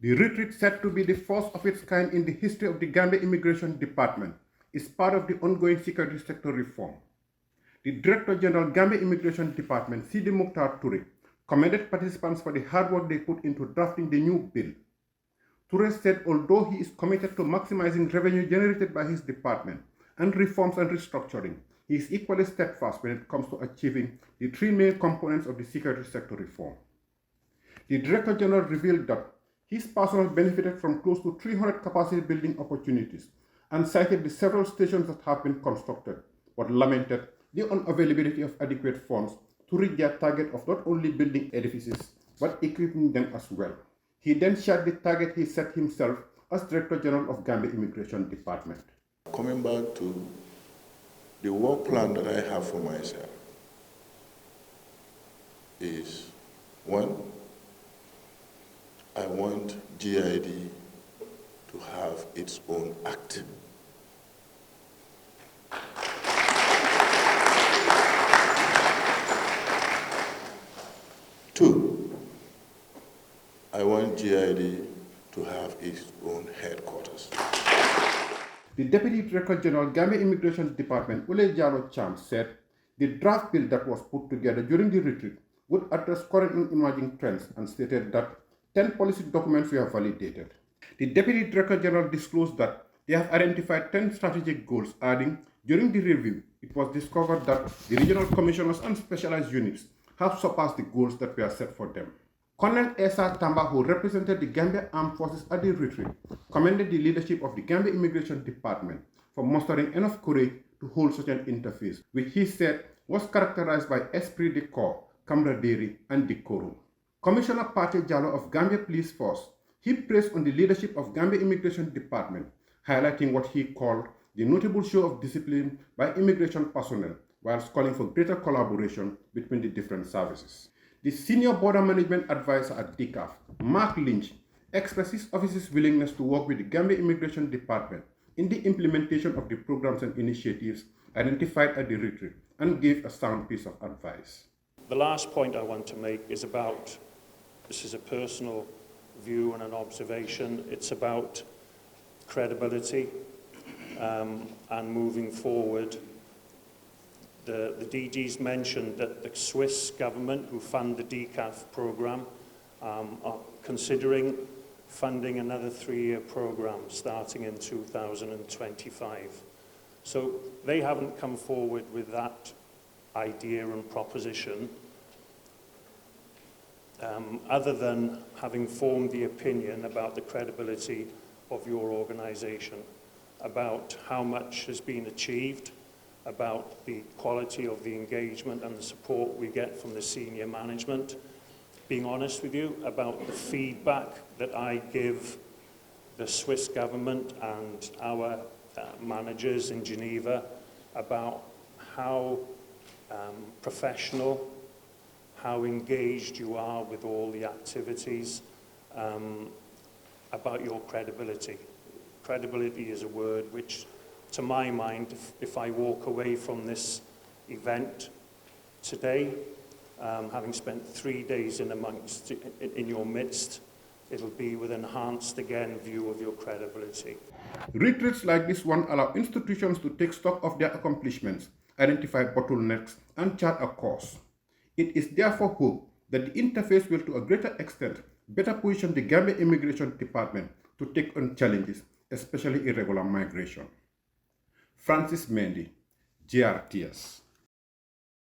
The retreat, said to be the first of its kind in the history of the Gambia Immigration Department, is part of the ongoing security sector reform. The Director General Gambia Immigration Department, Sidi Mukhtar Toure, commended participants for the hard work they put into drafting the new bill. Toure said although he is committed to maximizing revenue generated by his department and reforms and restructuring, he is equally steadfast when it comes to achieving the three main components of the security sector reform. The Director General revealed that his personnel benefited from close to 300 capacity building opportunities and cited the several stations that have been constructed, but lamented the unavailability of adequate funds to reach their target of not only building edifices, but equipping them as well. He then shared the target he set himself as Director General of Gambia Immigration Department. Coming back to the work plan that I have for myself is, one, I want GID to have its own act. Two, I want GID to have its own headquarters. The Deputy Director General Gambia Immigration Department, Ule Jalo Cham, said the draft bill that was put together during the retreat would address current and emerging trends and stated that 10 policy documents were validated. The Deputy Director General disclosed that they have identified 10 strategic goals, adding, during the review, it was discovered that the regional commissioners and specialized units have surpassed the goals that were set for them. Colonel Esa Tamba, who represented the Gambia Armed Forces at the retreat, commended the leadership of the Gambia Immigration Department for mustering enough courage to hold such an interface, which he said was characterized by esprit de corps, camaraderie, and decorum. Commissioner Pate Jallo of Gambia Police Force, he praised on the leadership of Gambia Immigration Department, highlighting what he called the notable show of discipline by immigration personnel, whilst calling for greater collaboration between the different services. The Senior Border Management Advisor at DCAF, Mark Lynch, expressed his office's willingness to work with the Gambia Immigration Department in the implementation of the programs and initiatives identified at the retreat and gave a sound piece of advice. The last point I want to make is about, this is a personal view and an observation, it's about credibility and moving forward. The DGs mentioned that the Swiss government, who fund the DCAF program, are considering funding another 3-year program starting in 2025. So they haven't come forward with that idea and proposition, other than having formed the opinion about the credibility of your organization, about how much has been achieved, about the quality of the engagement and the support we get from the senior management. Being honest with you, about the feedback that I give the Swiss government and our managers in Geneva about how professional, how engaged you are with all the activities, about your credibility. Credibility is a word which, to my mind, if I walk away from this event today, having spent 3 days in your midst, it'll be with enhanced, again, view of your credibility. Retreats like this one allow institutions to take stock of their accomplishments, identify bottlenecks, and chart a course. It is therefore hoped that the interface will, to a greater extent, better position the Gambia Immigration Department to take on challenges, especially irregular migration. Francis Mendy, GRTS.